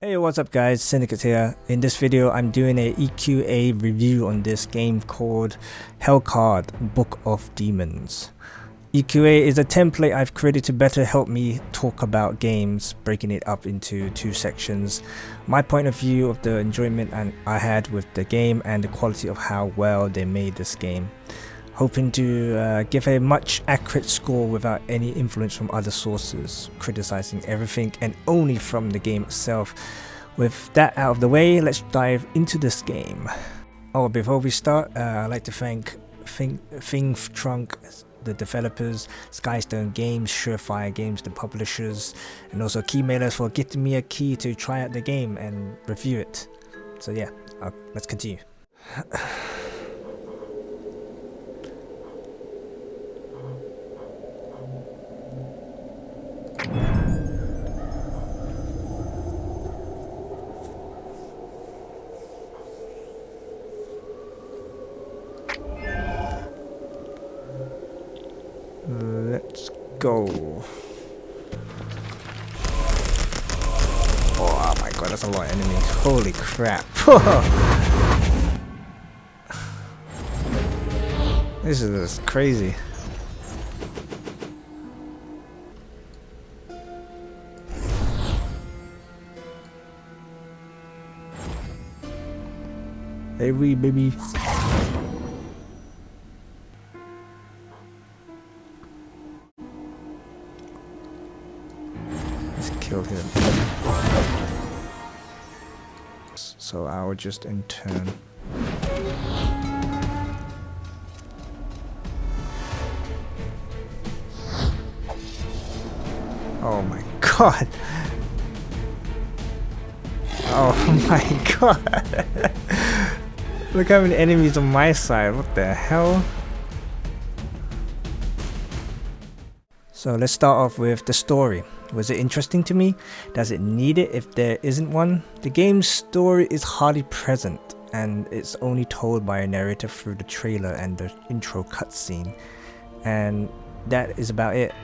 Hey, what's up guys, Synarchyx here. In this video I'm doing a EQA review on this game called Hellcard, Book of Demons. EQA is a template I've created to better help me talk about games, breaking it up into two sections. My point of view of the enjoyment I had with the game and the quality of how well they made this game. Hoping to give a much accurate score without any influence from other sources, criticizing everything and only from the game itself. With that out of the way, let's dive into this game. Oh, before we start, I'd like to thank Think Trunk, the developers, Skystone Games, Surefire.Games, the publishers, and also Keymailers for getting me a key to try out the game and review it. So yeah, let's continue. Let's go. Oh my god, that's a lot of enemies. Holy crap. This is crazy. Hey, baby. Kill him. So I will just in turn. Oh my god. Oh my god. Look how many enemies on my side. What the hell? So let's start off with the story. Was it interesting to me? Does it need it if there isn't one? The game's story is hardly present, and it's only told by a narrator through the trailer and the intro cutscene. And that is about it.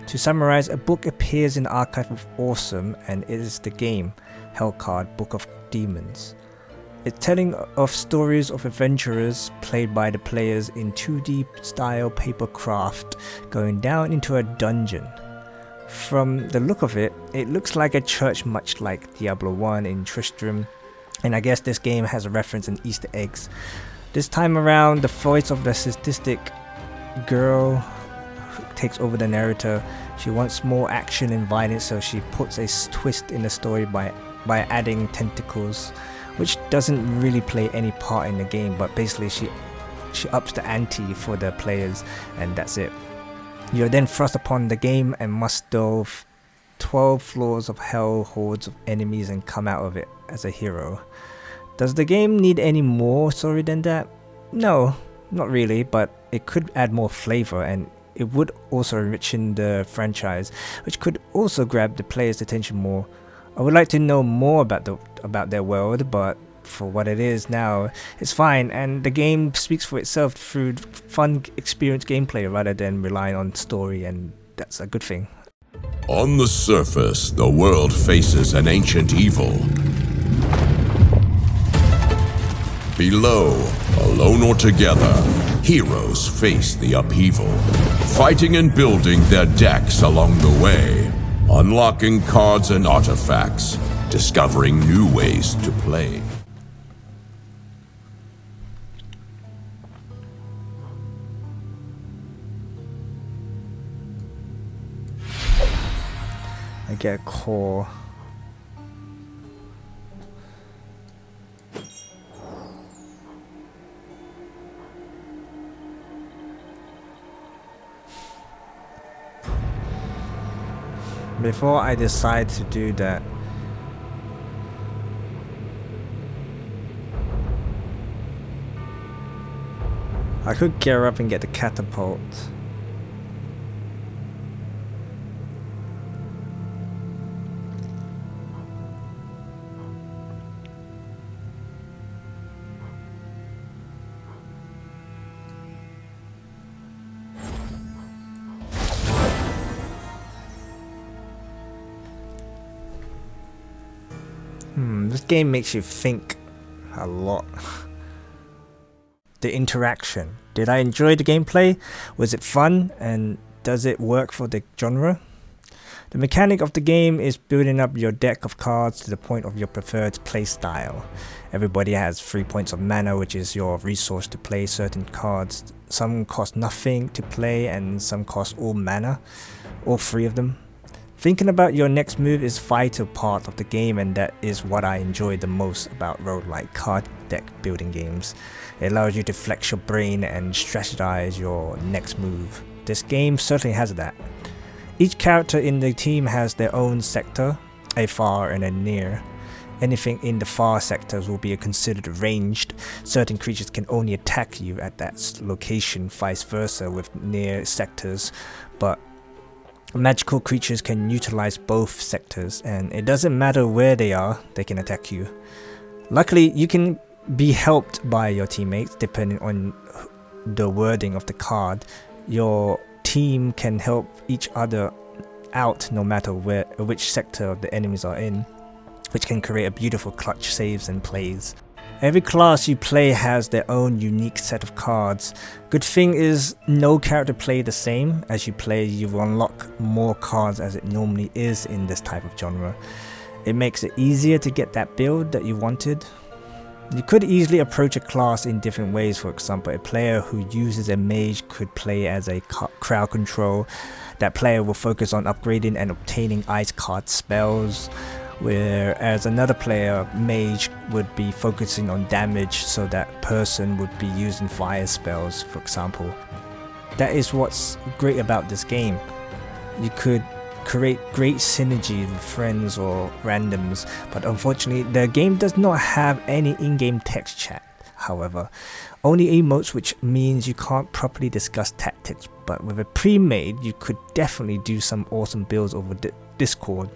To summarize, a book appears in the Archive of Awesome, and it is the game, Hellcard, Book of Demons. It's telling of stories of adventurers played by the players in 2D style papercraft going down into a dungeon. From the look of it, it looks like a church much like Diablo 1 in Tristram, and I guess this game has a reference in Easter eggs. This time around, the voice of the sadistic girl takes over the narrator. She wants more action and violence, so she puts a twist in the story by adding tentacles, which doesn't really play any part in the game, but basically she ups the ante for the players, and that's it. You're then thrust upon the game and must delve 12 floors of hell, hordes of enemies, and come out of it as a hero. Does the game need any more story than that? No, not really, but it could add more flavor, and it would also enrichen the franchise, which could also grab the players' attention more. I would like to know more about their world, but for what it is now, it's fine, and the game speaks for itself through fun experience gameplay rather than relying on story, and that's a good thing. On the surface, the world faces an ancient evil. Below, alone or together, heroes face the upheaval, fighting and building their decks along the way, unlocking cards and artifacts, discovering new ways to play. I get a core. Before I decide to do that, I could gear up and get the catapult. This game makes you think a lot. The interaction. Did I enjoy the gameplay? Was it fun? And does it work for the genre? The mechanic of the game is building up your deck of cards to the point of your preferred playstyle. Everybody has 3 points of mana, which is your resource to play certain cards. Some cost nothing to play and some cost all mana, all 3 of them. Thinking about your next move is a vital part of the game, and that is what I enjoy the most about roguelike card deck building games. It allows you to flex your brain and strategize your next move. This game certainly has that. Each character in the team has their own sector, a far and a near. Anything in the far sectors will be considered ranged. Certain creatures can only attack you at that location, vice versa with near sectors, but magical creatures can utilize both sectors, and it doesn't matter where they are, they can attack you. Luckily, you can be helped by your teammates depending on the wording of the card. Your team can help each other out no matter which sector of the enemies are in, which can create a beautiful clutch saves and plays. Every class you play has their own unique set of cards. Good thing is no character play the same. As you play, you will unlock more cards as it normally is in this type of genre. It makes it easier to get that build that you wanted. You could easily approach a class in different ways. For example, a player who uses a mage could play as a crowd control. That player will focus on upgrading and obtaining ice card spells, whereas another player, mage, would be focusing on damage, so that person would be using fire spells, for example. That is what's great about this game. You could create great synergy with friends or randoms, but unfortunately the game does not have any in-game text chat. However, only emotes, which means you can't properly discuss tactics, but with a pre-made you could definitely do some awesome builds over Discord.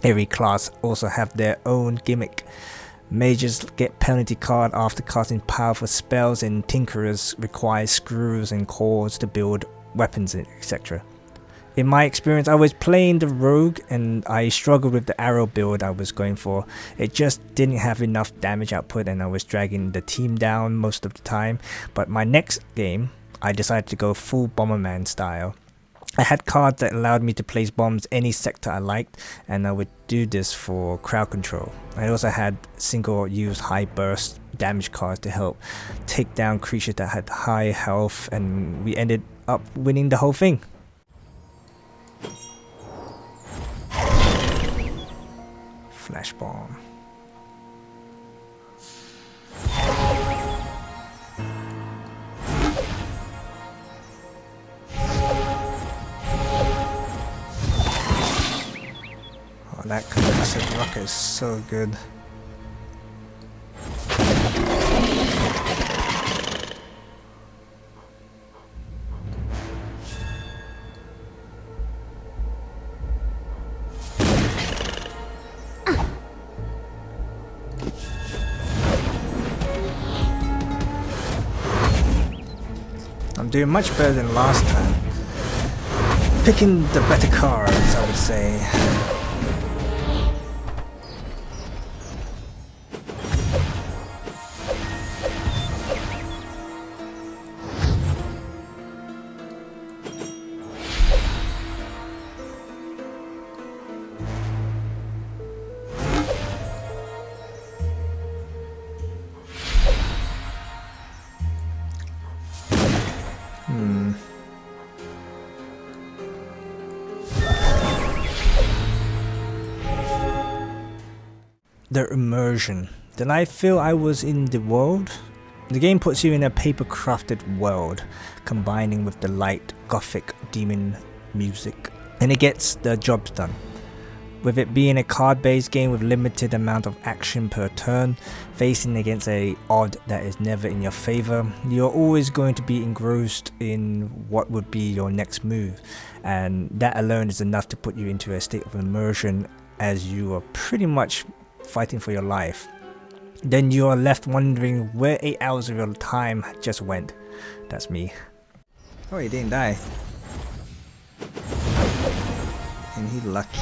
Every class also have their own gimmick. Mages get penalty card after casting powerful spells, and tinkerers require screws and cores to build weapons, etc. In my experience, I was playing the rogue and I struggled with the arrow build I was going for. It just didn't have enough damage output and I was dragging the team down most of the time. But my next game, I decided to go full Bomberman style. I had cards that allowed me to place bombs any sector I liked, and I would do this for crowd control. I also had single-use high burst damage cards to help take down creatures that had high health, and we ended up winning the whole thing. Flash bomb. Oh, that concussive rocket is so good. I'm doing much better than last time. Picking the better cards, I would say. The immersion. Did I feel I was in the world? The game puts you in a paper-crafted world, combining with the light, gothic, demon music, and it gets the job done. With it being a card-based game with limited amount of action per turn, facing against a odd that is never in your favor, you're always going to be engrossed in what would be your next move, and that alone is enough to put you into a state of immersion as you are pretty much fighting for your life. Then you are left wondering where 8 hours of your time just went. That's me. Oh, he didn't die. Ain't he lucky?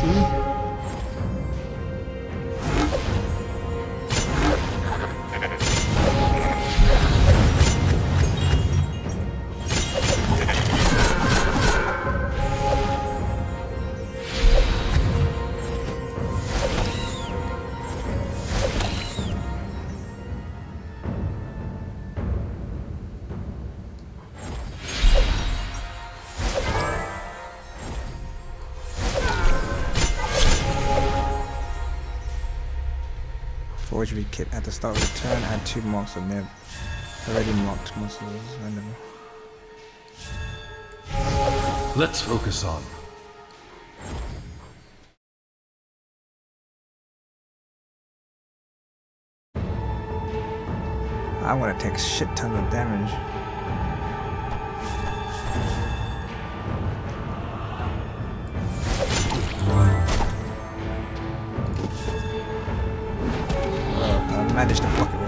Forgery kit at the start of the turn, add 2 marks on them. Already marked monsters randomly. Let's focus on. I'm gonna take shit ton of damage. I managed to block it all.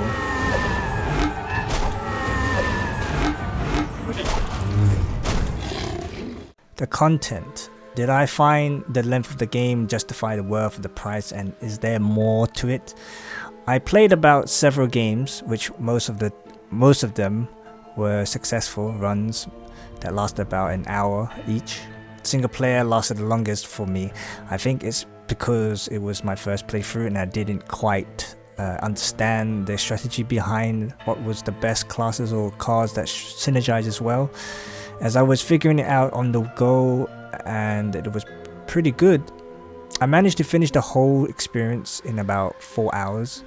The content. Did I find the length of the game justify the worth of the price, and is there more to it? I played about several games, which most of them were successful runs that lasted about an hour each. Single player lasted the longest for me. I think it's because it was my first playthrough and I didn't quite understand the strategy behind what was the best classes or cards that synergize as well. As I was figuring it out on the go, and it was pretty good, I managed to finish the whole experience in about 4 hours.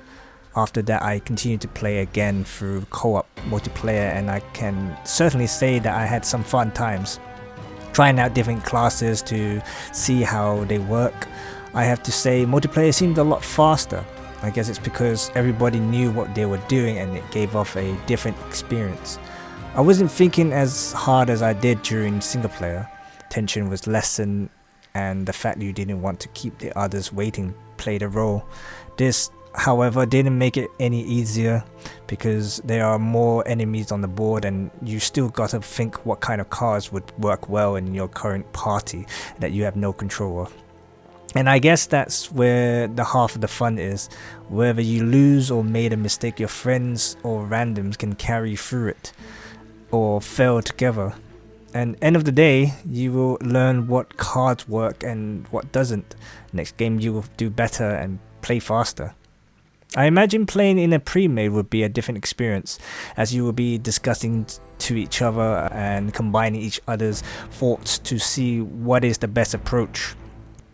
After that, I continued to play again through co-op multiplayer, and I can certainly say that I had some fun times trying out different classes to see how they work. I have to say, multiplayer seemed a lot faster. I guess it's because everybody knew what they were doing and it gave off a different experience. I wasn't thinking as hard as I did during single player. Tension was lessened, and the fact you didn't want to keep the others waiting played a role. This, however, didn't make it any easier because there are more enemies on the board and you still gotta think what kind of cards would work well in your current party that you have no control of. And I guess that's where the half of the fun is. Whether you lose or made a mistake, your friends or randoms can carry you through it or fail together. And end of the day, you will learn what cards work and what doesn't. Next game you will do better and play faster. I imagine playing in a pre-made would be a different experience, as you will be discussing to each other and combining each other's thoughts to see what is the best approach.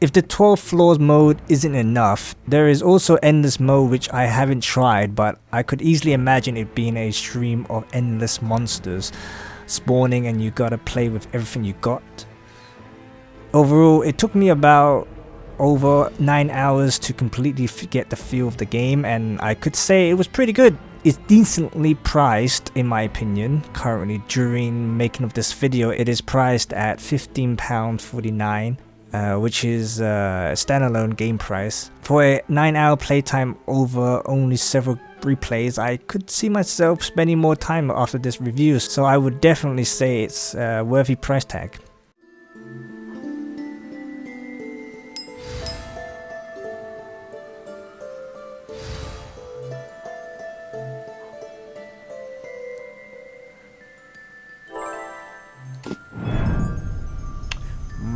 If the 12 floors mode isn't enough, there is also endless mode, which I haven't tried, but I could easily imagine it being a stream of endless monsters spawning and you gotta play with everything you got. Overall, it took me about over 9 hours to completely get the feel of the game, and I could say it was pretty good. It's decently priced in my opinion. Currently, during making of this video, it is priced at £15.49. Which is a standalone game price. For a 9-hour playtime over only several replays, I could see myself spending more time after this review, so I would definitely say it's a worthy price tag.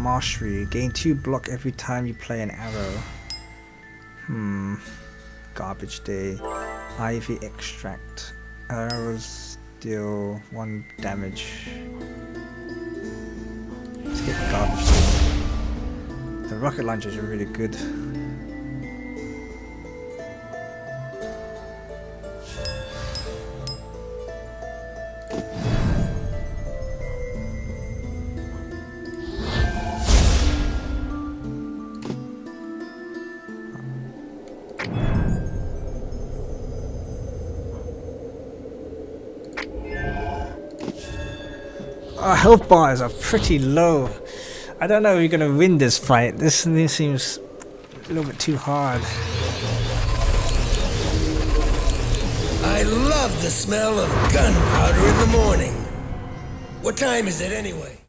Mastery. Gain 2 block every time you play an arrow. Garbage day. Ivy extract. Arrows deal 1 damage. Let's get garbage day. The rocket launchers are really good. Our health bars are pretty low. I don't know if we're gonna win this fight. This seems a little bit too hard. I love the smell of gunpowder in the morning. What time is it anyway?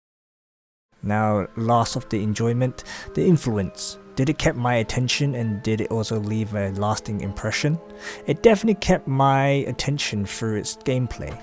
Now, last of the enjoyment, the influence. Did it keep my attention, and did it also leave a lasting impression? It definitely kept my attention through its gameplay.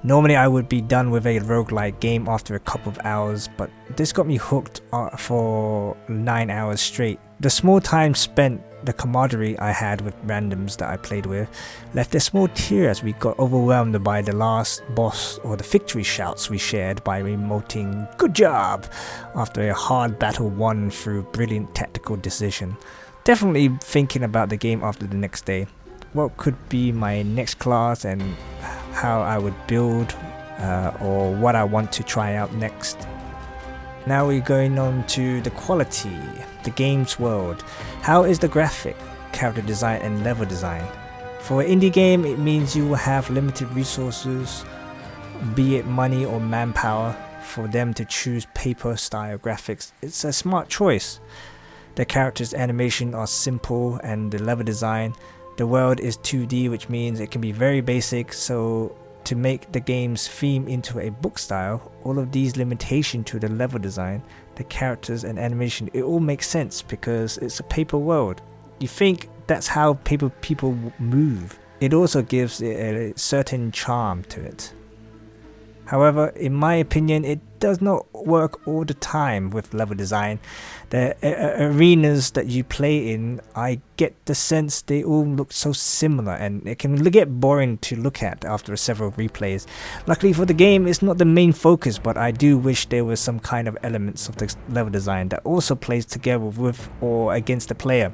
Normally I would be done with a roguelike game after a couple of hours, but this got me hooked for 9 hours straight. The small time spent, the camaraderie I had with randoms that I played with, left a small tear as we got overwhelmed by the last boss or the victory shouts we shared by emoting "good job" after a hard battle won through brilliant tactical decision. Definitely thinking about the game after the next day. what could be my next class and how I would build or what I want to try out next. Now we're going on to the quality, the game's world. How is the graphic, character design and level design? For an indie game, it means you will have limited resources, be it money or manpower, for them to choose paper style graphics. It's a smart choice. The characters' animation are simple and the level design. The world is 2D, which means it can be very basic, so to make the game's theme into a book style, all of these limitations to the level design, the characters and animation, it all makes sense because it's a paper world. You think that's how paper people move. It also gives it a certain charm to it. However, in my opinion, it does not work all the time with level design. The arenas that you play in, I get the sense they all look so similar and it can get boring to look at after several replays. Luckily for the game, it's not the main focus, but I do wish there was some kind of elements of the level design that also plays together with or against the player.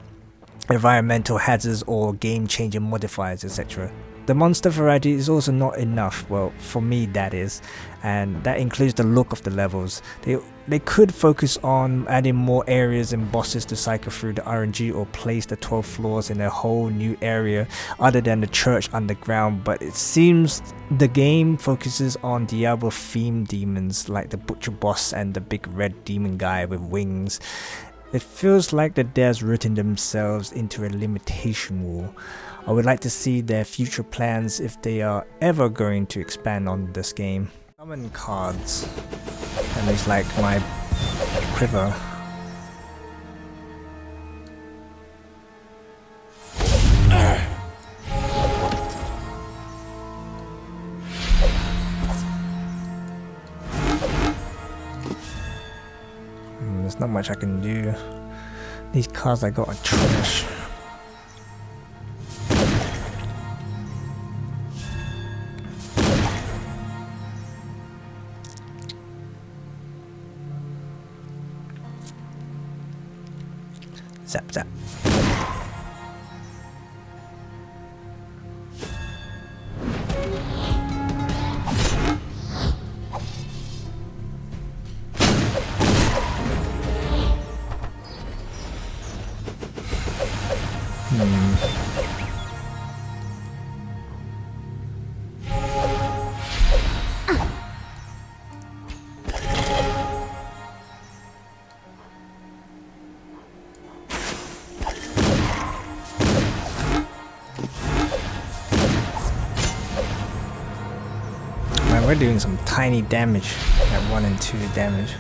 Environmental hazards or game-changing modifiers, etc. The monster variety is also not enough, well, for me that is, and that includes the look of the levels. They could focus on adding more areas and bosses to cycle through the RNG or place the 12 floors in a whole new area other than the church underground, but it seems the game focuses on Diablo themed demons like the butcher boss and the big red demon guy with wings. It feels like the devs written themselves into a limitation wall. I would like to see their future plans if they are ever going to expand on this game. Summon cards. And it's like my quiver. There's not much I can do. These cards I got are trash. Zap zap. We're doing some tiny damage at 1 and 2 damage.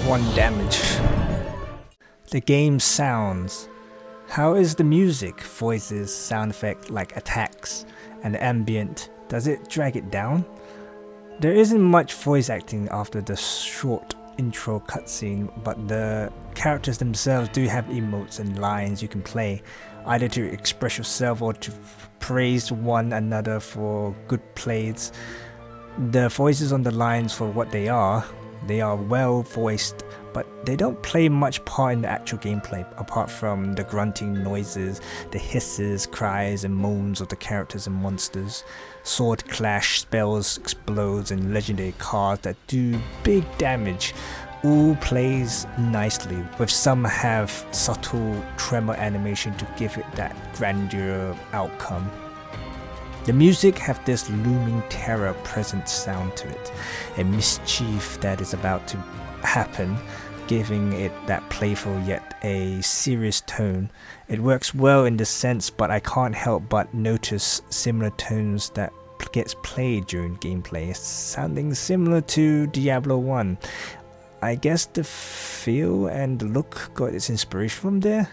One damage. The game sounds. How is the music, voices, sound effect like attacks, and the ambient? Does it drag it down? There isn't much voice acting after the short intro cutscene, but the characters themselves do have emotes and lines you can play, either to express yourself or to praise one another for good plays. The voices on the lines for what they are well voiced, but they don't play much part in the actual gameplay, apart from the grunting noises, the hisses, cries and moans of the characters and monsters, sword clash, spells, explodes and legendary cards that do big damage. All plays nicely, with some have subtle tremor animation to give it that grandeur outcome. The music have this looming terror present sound to it, a mischief that is about to happen, giving it that playful yet a serious tone. It works well in this sense, but I can't help but notice similar tones that gets played during gameplay, sounding similar to Diablo 1. I guess the feel and the look got its inspiration from there.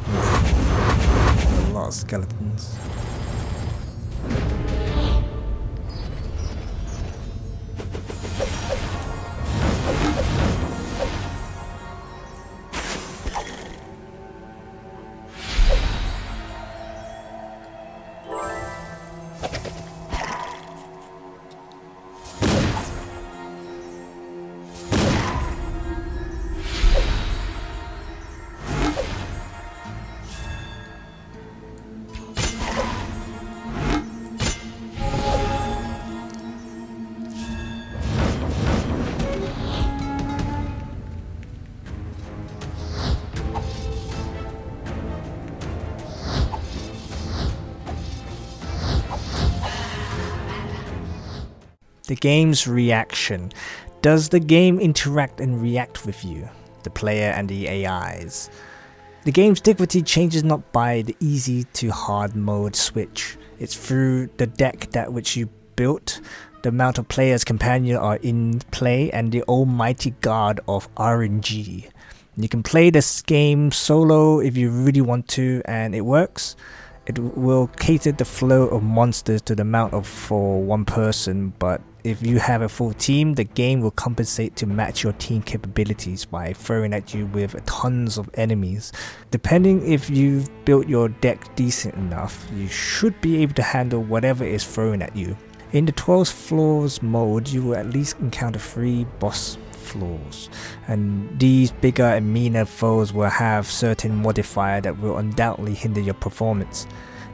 A lot of skeletons. The game's reaction. Does the game interact and react with you, the player and the AIs? The game's difficulty changes not by the easy to hard mode switch. It's through the deck that which you built, the amount of players companions are in play, and the almighty god of RNG. You can play this game solo if you really want to, and it works. It will cater the flow of monsters to the amount of for one person, but if you have a full team, the game will compensate to match your team capabilities by throwing at you with tons of enemies. Depending if you've built your deck decent enough, you should be able to handle whatever is thrown at you. In the 12 floors mode, you will at least encounter 3 boss floors, and these bigger and meaner foes will have certain modifier that will undoubtedly hinder your performance.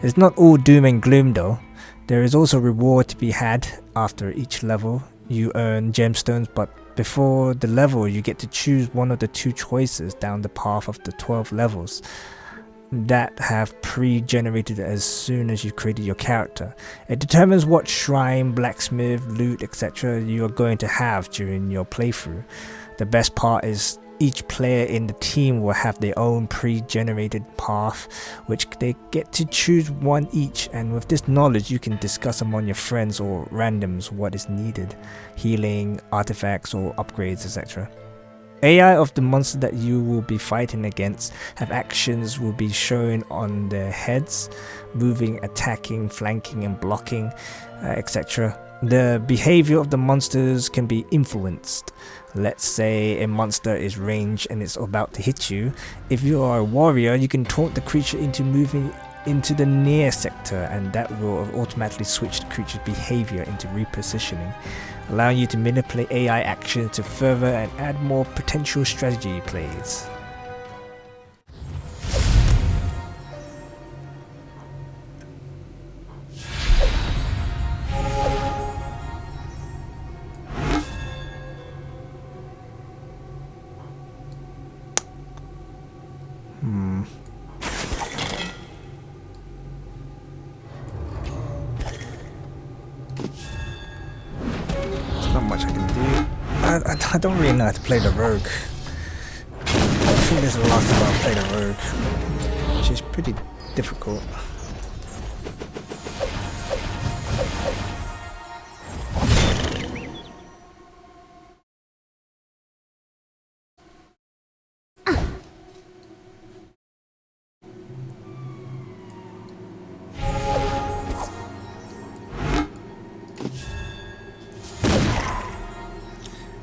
It's not all doom and gloom though. There is also reward to be had after each level. You earn gemstones, but before the level you get to choose one of the 2 choices down the path of the 12 levels that have pre-generated as soon as you created your character. It determines what shrine, blacksmith, loot, etc. you are going to have during your playthrough. The best part is each player in the team will have their own pre-generated path, which they get to choose one each, and with this knowledge you can discuss among your friends or randoms what is needed, healing, artifacts or upgrades, etc. AI of the monster that you will be fighting against have actions will be shown on their heads, moving, attacking, flanking and blocking, etc. The behavior of the monsters can be influenced. Let's say a monster is ranged and it's about to hit you. If you are a warrior, you can taunt the creature into moving into the near sector, and that will automatically switch the creature's behavior into repositioning, allowing you to manipulate AI action to further and add more potential strategy plays. Not much I can do. I don't really know how to play the rogue. I think this is the last time I played a rogue, which is pretty difficult.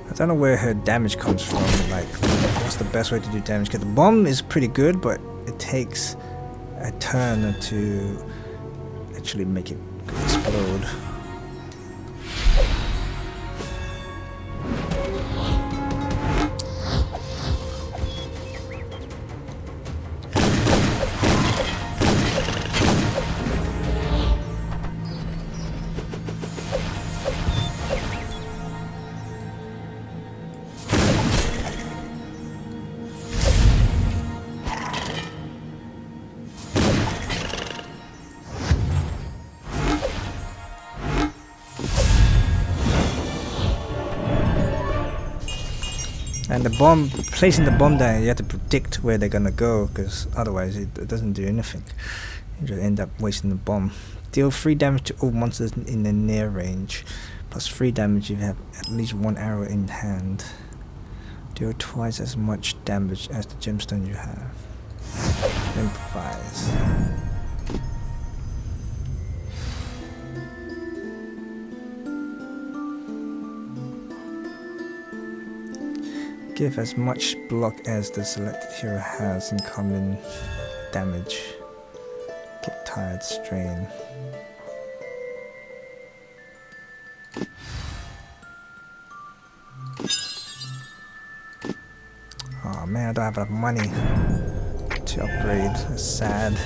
I don't know where her damage comes from, like what's the best way to do damage, because the bomb is pretty good, but it takes a turn to actually make it explode. And the bomb, placing the bomb down, you have to predict where they're gonna go, because otherwise it doesn't do anything. You just end up wasting the bomb. Deal 3 damage to all monsters in the near range, plus 3 damage if you have at least 1 arrow in hand. Deal twice as much damage as the gemstone you have. Improvise. Give as much block as the selected hero has in common damage. Get tired, strain. Oh man, I don't have enough money to upgrade. That's sad.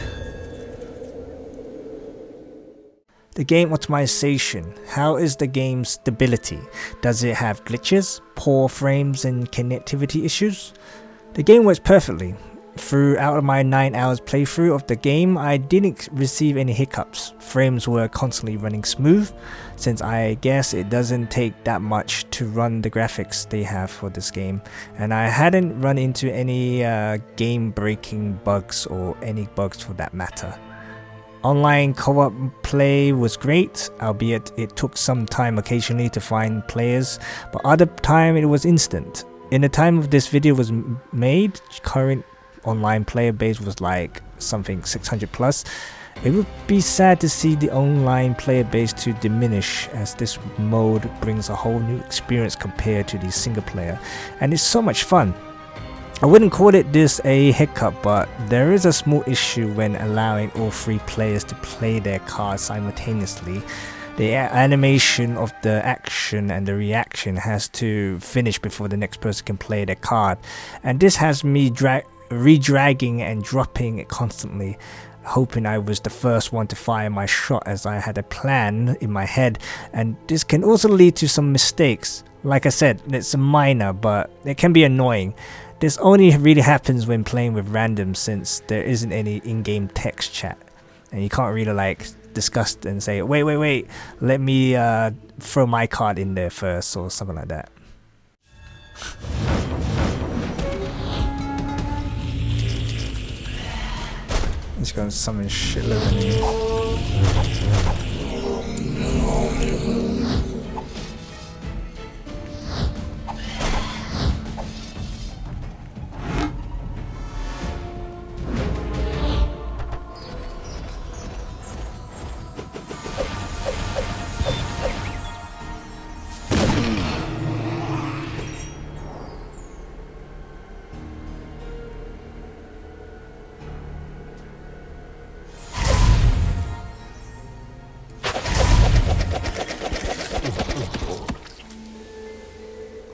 The game optimization. How is the game's stability? Does it have glitches, poor frames and connectivity issues? The game works perfectly. Throughout my 9 hours playthrough of the game, I didn't receive any hiccups. Frames were constantly running smooth, since I guess it doesn't take that much to run the graphics they have for this game, and I hadn't run into any game-breaking bugs or any bugs for that matter. Online co-op play was great, albeit it took some time occasionally to find players, but other time it was instant. In the time of this video was made, current online player base was like something 600 plus. It would be sad to see the online player base to diminish, as this mode brings a whole new experience compared to the single player, and it's so much fun. I wouldn't call this a hiccup, but there is a small issue when allowing all 3 players to play their cards simultaneously. The animation of the action and the reaction has to finish before the next person can play their card, and this has me re-dragging and dropping it constantly, hoping I was the first one to fire my shot as I had a plan in my head, and this can also lead to some mistakes. Like I said, it's minor, but it can be annoying. This only really happens when playing with randoms, since there isn't any in-game text chat, and you can't really like discuss and say, wait, let me throw my card in there first or something like that. Just gonna summon shitload of enemies.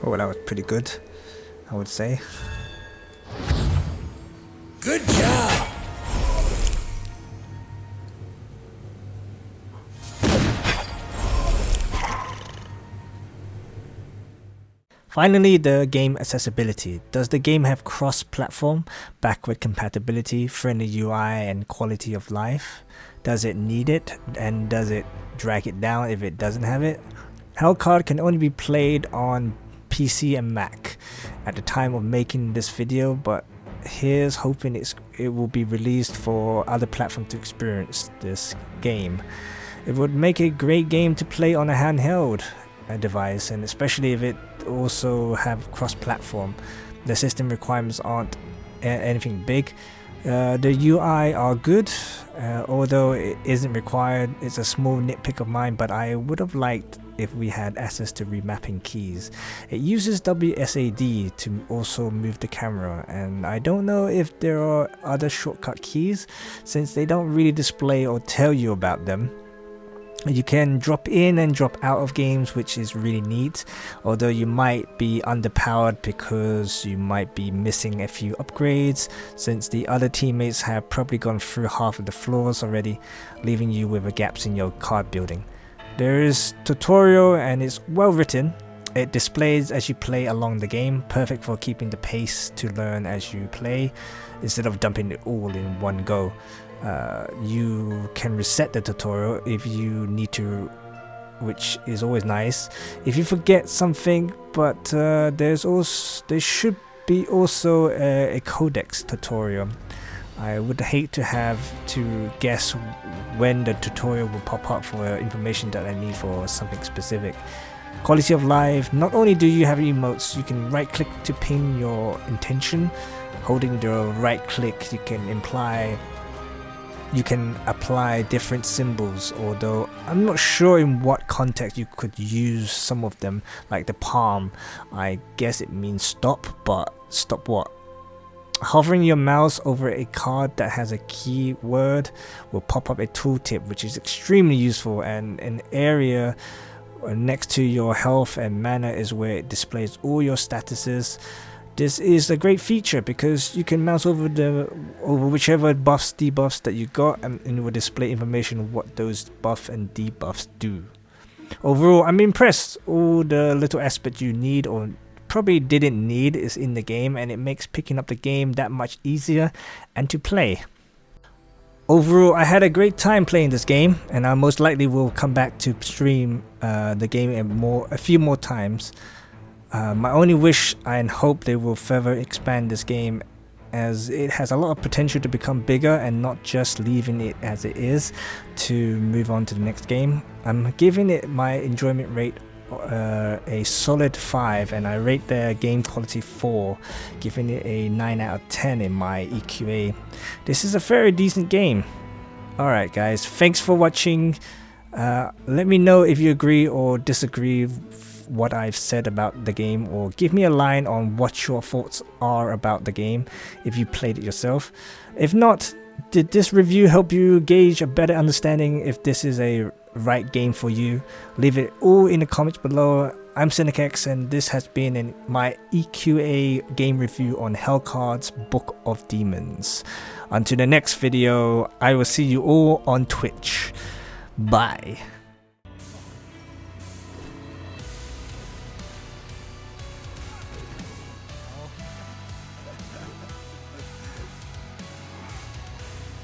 Oh, that was pretty good, I would say. Good job! Finally, the game accessibility. Does the game have cross-platform, backward compatibility, friendly UI and quality of life? Does it need it, and does it drag it down if it doesn't have it? Hellcard can only be played on PC and Mac at the time of making this video, but here's hoping it will be released for other platforms to experience this game. It would make a great game to play on a handheld device, and especially if it also have cross-platform. The system requirements aren't anything big. The UI are good, although it isn't required. It's a small nitpick of mine, but I would have liked if we had access to remapping keys. It uses WSAD to also move the camera, and I don't know if there are other shortcut keys, since they don't really display or tell you about them. You can drop in and drop out of games, which is really neat, although you might be underpowered because you might be missing a few upgrades, since the other teammates have probably gone through half of the floors already, leaving you with gaps in your card building. There is tutorial, and it's well written. It displays as you play along the game, perfect for keeping the pace to learn as you play, instead of dumping it all in one go. You can reset the tutorial if you need to, which is always nice if you forget something, but there should be also a codex tutorial. I would hate to have to guess when the tutorial will pop up for information that I need for something specific. Quality of life. Not only do you have emotes, you can right click to pin your intention. Holding the right click, you can apply different symbols, although I'm not sure in what context you could use some of them, like the palm. I guess it means stop, but stop what? Hovering your mouse over a card that has a keyword will pop up a tooltip, which is extremely useful, and an area next to your health and mana is where it displays all your statuses. This is a great feature because you can mouse over whichever buffs, debuffs that you got, and it will display information of what those buffs and debuffs do. Overall, I'm impressed. All the little aspects you need or probably didn't need is in the game, and it makes picking up the game that much easier and to play. Overall, I had a great time playing this game, and I most likely will come back to stream the game a few more times. My only wish and hope they will further expand this game, as it has a lot of potential to become bigger and not just leaving it as it is to move on to the next game. I'm giving it my enjoyment rate a solid 5, and I rate their game quality 4, giving it a 9 out of 10 in my EQA. This is a very decent game. Alright guys, thanks for watching. Let me know if you agree or disagree with what I've said about the game, or give me a line on what your thoughts are about the game if you played it yourself. If not, did this review help you gauge a better understanding if this is a right game for you? Leave it all in the comments below. I'm Synarchyx, and this has been my EQA game review on Hellcard's Book of Demons. Until the next video, I will see you all on Twitch. Bye.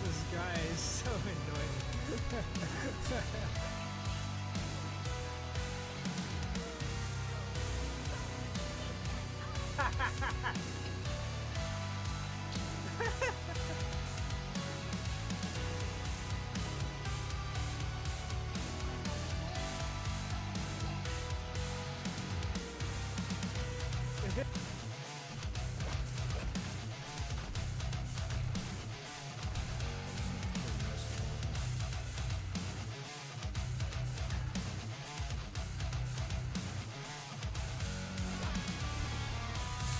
This guy is so annoying.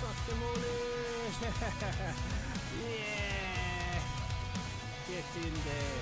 Suck them all in. Yeah. Get in there.